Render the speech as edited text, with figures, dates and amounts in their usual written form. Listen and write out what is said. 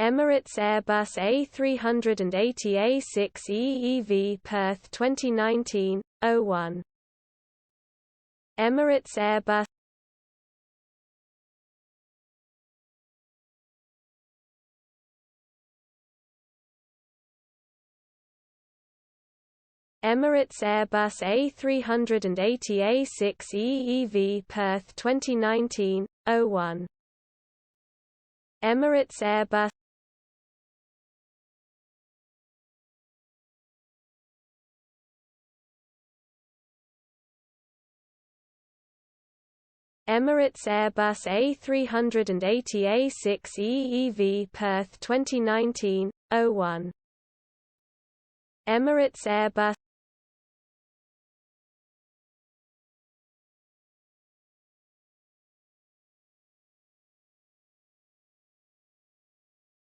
Emirates Airbus A380 A6 EEV Perth 2019-01. Emirates Airbus Emirates Airbus A380 A6 EEV Perth 2019-01. Emirates Airbus Emirates Airbus A380 A6 EEV Perth 2019-01. Emirates Airbus